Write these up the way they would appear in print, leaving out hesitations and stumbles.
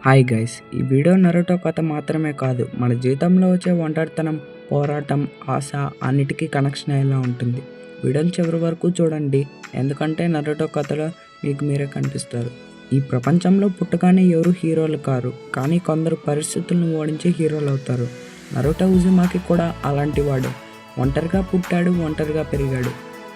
Hi guys, ఈ video Naruto కథ మాత్రమే కాదు, మన జీవితంలో వచ్చే ఒంటరితనం, పోరాటం, ఆశ అన్నిటికీ కనెక్షన్ అయ్యేలా ఉంటుంది. వీడియోని చివరి వరకు చూడండి, ఎందుకంటే నరుటో కథలో మీకు మీరే కనిపిస్తారు. ఈ ప్రపంచంలో పుట్టగానే ఎవరు హీరోలు కారు, కానీ కొందరు పరిస్థితులను ఓడించి హీరోలు అవుతారు. నరుటో ఉజుమాకి కూడా అలాంటి వాడు. ఒంటరిగా పుట్టాడు, ఒంటరిగా పెరిగాడు,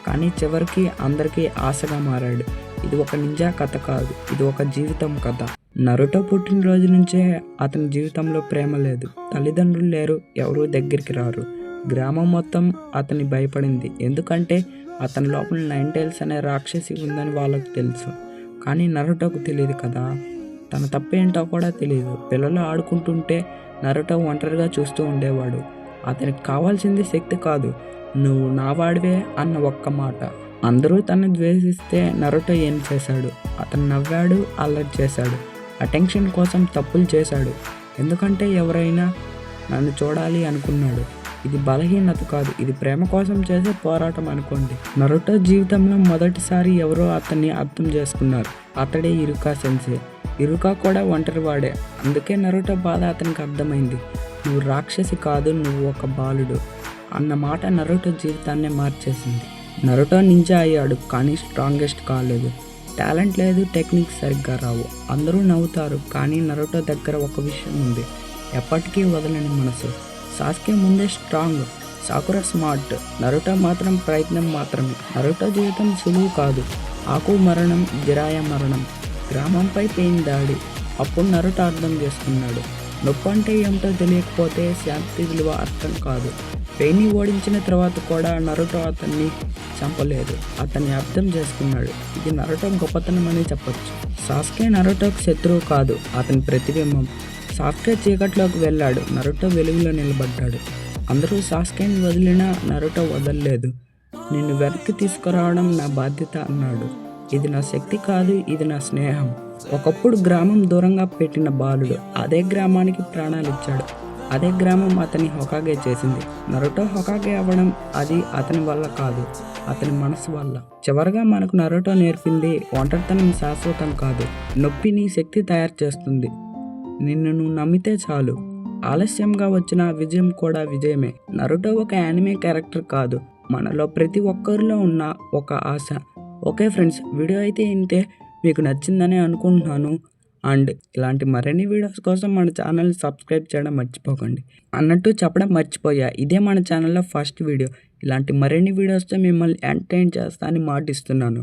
కానీ చివరికి అందరికీ ఆశగా మారాడు. ఇది ఒక నింజా కథ కాదు, ఇది ఒక జీవితం కథ. నరుటో పుట్టినరోజు నుంచే అతని జీవితంలో ప్రేమ లేదు, తల్లిదండ్రులు లేరు, ఎవరూ దగ్గరికి రారు. గ్రామం మొత్తం అతని భయపడింది, ఎందుకంటే అతని లోపల 9 టైల్స్ అనే రాక్షసి ఉందని వాళ్ళకు తెలుసు. కానీ నరుటోకు తెలియదు కదా, తన తప్పేంటో కూడా తెలియదు. పిల్లలు ఆడుకుంటుంటే నరుటో ఒంటరిగా చూస్తూ ఉండేవాడు. అతనికి కావాల్సింది శక్తి కాదు, నువ్వు నావాడివే అన్న ఒక్క మాట. అందరూ తనని ద్వేషిస్తే నరుటో ఏం చేశాడు? అతను నవ్వాడు, అల్లరి చేశాడు, అటెన్షన్ కోసం తప్పులు చేశాడు, ఎందుకంటే ఎవరైనా నన్ను చూడాలి అనుకున్నాడు. ఇది బలహీనత కాదు, ఇది ప్రేమ కోసం చేసే పోరాటం అనుకోండి. నరుటో జీవితంలో మొదటిసారి ఎవరో అతన్ని అర్థం చేసుకున్నారు. అతడే ఇరుకా సెన్సే. ఇరుకా కూడా ఒంటరివాడే, అందుకే నరుటో బాధ అతనికి అర్థమైంది. నువ్వు రాక్షసి కాదు, నువ్వు ఒక బాలుడు అన్న మాట నరుటో జీవితాన్నే మార్చేసింది. నరుటో నింజా అయ్యాడు, కానీ స్ట్రాంగెస్ట్ కాలేదు. టాలెంట్ లేదు, టెక్నిక్స్ సరిగ్గా రావు, అందరూ నవ్వుతారు. కానీ నరుటో దగ్గర ఒక విషయం ఉంది, ఎప్పటికీ వదలని మనసు. సాస్కే ముందే స్ట్రాంగ్, సాకురా స్మార్ట్, నరుటో మాత్రం ప్రయత్నం మాత్రమే. నరుటో జీవితం సులువు కాదు. ఆకు మరణం, జిరాయ మరణం, గ్రామంపై పెయిన్ దాడి. అప్పుడు నరుటో అర్థం చేసుకున్నాడు, నొప్పి అంటే ఏమిటో తెలియకపోతే శాంతి విలువ అర్థం కాదు. పెయిన్ని ఓడించిన తర్వాత కూడా నరుటో అతన్ని చంపలేదు, అతన్ని అర్థం చేసుకున్నాడు. ఇది నరుటో గొప్పతనం అని చెప్పొచ్చు. సాస్కే నరుటోకు శత్రువు కాదు, అతని ప్రతిబింబం. సాస్కే చీకట్లోకి వెళ్ళాడు, నరుటో వెలుగులో నిలబడ్డాడు. అందరూ సాస్కేని వదిలినా నరుటో వదలలేదు. నిన్ను వెనక్కి తీసుకురావడం నా బాధ్యత అన్నాడు. ఇది నా శక్తి కాదు, ఇది నా స్నేహం. ఒకప్పుడు గ్రామం దూరంగా పెట్టిన బాలుడు అదే గ్రామానికి ప్రాణాలు ఇచ్చాడు. అదే గ్రామం అతని హొకాగే చేసింది. నరుటో హొకాగే అవ్వడం అది అతని వల్ల కాదు, అతని మనసు వల్ల. చివరగా మనకు నరుటో నేర్పింది, ఒంటరితనం శాశ్వతం కాదు, నొప్పి నీ శక్తి తయారు చేస్తుంది. నిన్ను నువ్వు నమ్మితే చాలు, ఆలస్యంగా వచ్చిన విజయం కూడా విజయమే. నరుటో ఒక యానిమే క్యారెక్టర్ కాదు, మనలో ప్రతి ఒక్కరిలో ఉన్న ఒక ఆశ. ఓకే ఫ్రెండ్స్, వీడియో అయితే ఇంతే. మీకు నచ్చిందని అనుకుంటున్నాను. అండ్ ఇలాంటి మరిన్ని వీడియోస్ కోసం మన ఛానల్ని సబ్స్క్రైబ్ చేయడం మర్చిపోకండి. అన్నట్టు చెప్పడం మర్చిపోయా, ఇదే మన ఛానల్లో ఫస్ట్ వీడియో. ఇలాంటి మరిన్ని వీడియోస్తో మిమ్మల్ని ఎంటర్టైన్ చేస్తా అని మాటిస్తున్నాను.